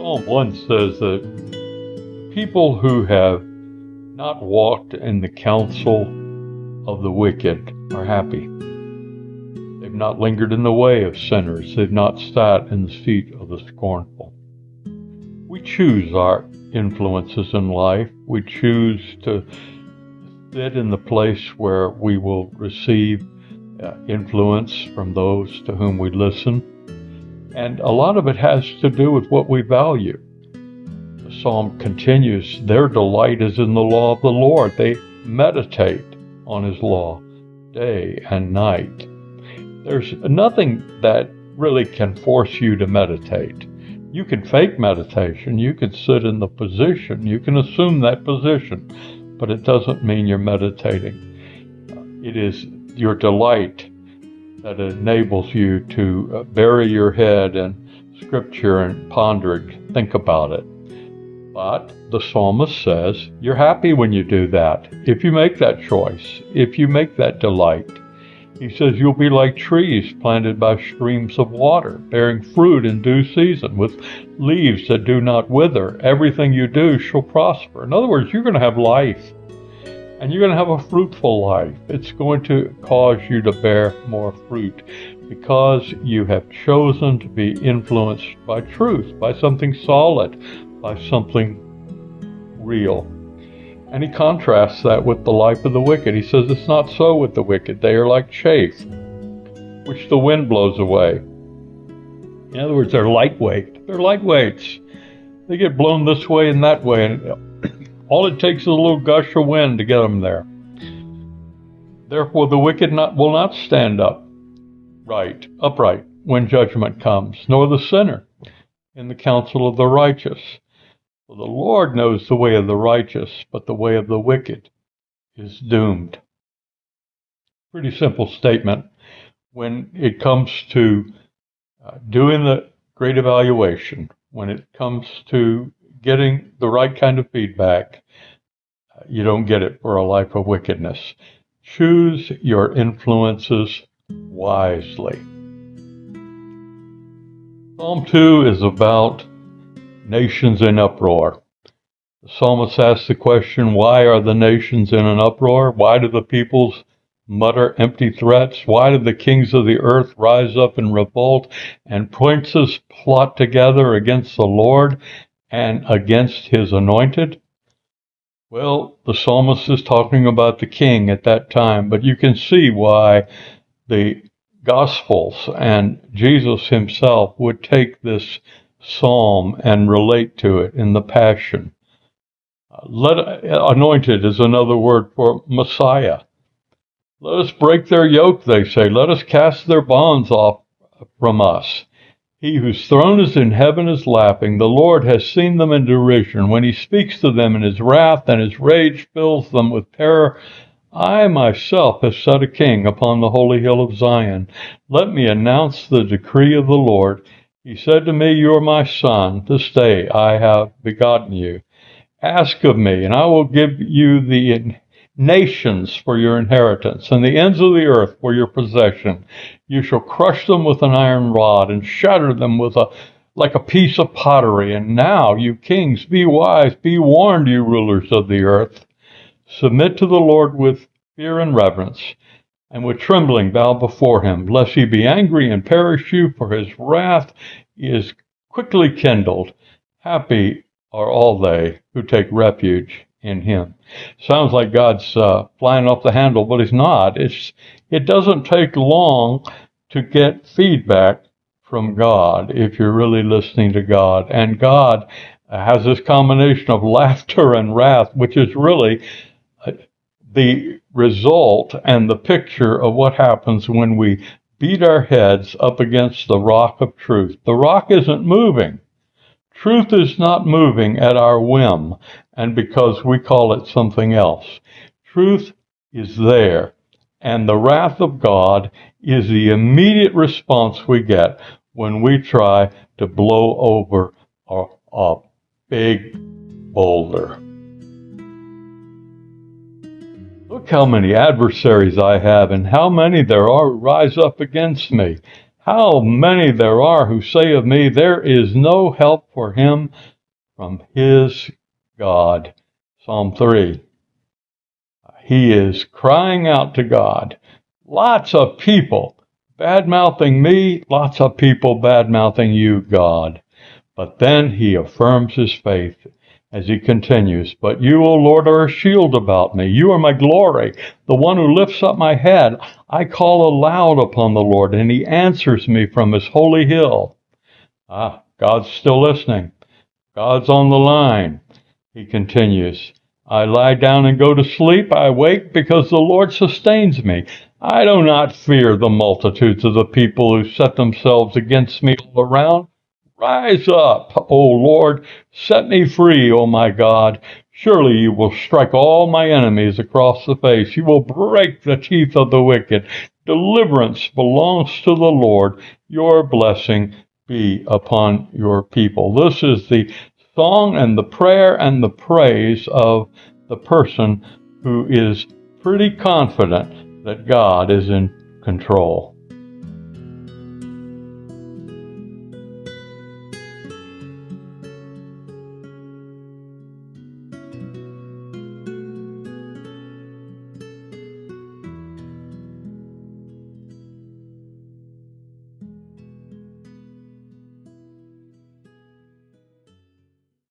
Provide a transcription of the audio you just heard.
Psalm 1 says that people who have not walked in the counsel of the wicked are happy. They've not lingered in the way of sinners. They've not sat in the seat of the scornful. We choose our influences in life. We choose to sit in the place where we will receive influence from those to whom we listen. And a lot of it has to do with what we value. The psalm continues, their delight is in the law of the Lord. They meditate on his law day and night. There's nothing that really can force you to meditate. You can fake meditation. You can sit in the position. You can assume that position, but it doesn't mean you're meditating. It is your delight that enables you to bury your head in Scripture and ponder it, think about it. But the psalmist says, you're happy when you do that. If you make that choice, if you make that delight, he says you'll be like trees planted by streams of water, bearing fruit in due season, with leaves that do not wither. Everything you do shall prosper. In other words, you're going to have life. And you're going to have a fruitful life. It's going to cause you to bear more fruit because you have chosen to be influenced by truth, by something solid, by something real. And he contrasts that with the life of the wicked. He says it's not so with the wicked. They are like chaff, which the wind blows away. In other words, they're lightweight. They're lightweights. They get blown this way and that way, and all it takes is a little gush of wind to get them there. Therefore, the wicked will not stand upright when judgment comes, nor the sinner in the counsel of the righteous. For the Lord knows the way of the righteous, but the way of the wicked is doomed. Pretty simple statement. When it comes to doing the great evaluation, when it comes to getting the right kind of feedback, you don't get it for a life of wickedness. Choose your influences wisely. Psalm 2 is about nations in uproar. The psalmist asks the question, why are the nations in an uproar? Why do the peoples mutter empty threats? Why do the kings of the earth rise up in revolt and princes plot together against the Lord and against his anointed? Well, the psalmist is talking about the king at that time, but you can see why the Gospels and Jesus himself would take this psalm and relate to it in the Passion. Anointed is another word for Messiah. Let us break their yoke, they say. Let us cast their bonds off from us. He whose throne is in heaven is laughing. The Lord has seen them in derision. When he speaks to them in his wrath, and his rage fills them with terror, I myself have set a king upon the holy hill of Zion. Let me announce the decree of the Lord. He said to me, you are my son. This day I have begotten you. Ask of me, and I will give you the nations for your inheritance, and the ends of the earth for your possession. You shall crush them with an iron rod, and shatter them like a piece of pottery. And now, you kings, be wise, be warned, you rulers of the earth. Submit to the Lord with fear and reverence, and with trembling bow before him, lest he be angry and perish you, for his wrath is quickly kindled. Happy are all they who take refuge in him. Sounds like God's flying off the handle, but he's not. It doesn't take long to get feedback from God if you're really listening to God. And God has this combination of laughter and wrath, which is really the result and the picture of what happens when we beat our heads up against the rock of truth. The rock isn't moving. Truth is not moving at our whim and because we call it something else. Truth is there, and the wrath of God is the immediate response we get when we try to blow over a big boulder. Look how many adversaries I have, and how many there are who rise up against me. How many there are who say of me, there is no help for him from his God. Psalm 3. He is crying out to God. Lots of people bad-mouthing me, lots of people bad-mouthing you, God. But then he affirms his faith as he continues. But you, O Lord, are a shield about me. You are my glory, the one who lifts up my head. I call aloud upon the Lord, and he answers me from his holy hill. God's still listening. God's on the line. He continues. I lie down and go to sleep. I wake because the Lord sustains me. I do not fear the multitudes of the people who set themselves against me all around. Rise up, O Lord, set me free, O my God. Surely you will strike all my enemies across the face. You will break the teeth of the wicked. Deliverance belongs to the Lord. Your blessing be upon your people. This is the song and the prayer and the praise of the person who is pretty confident that God is in control.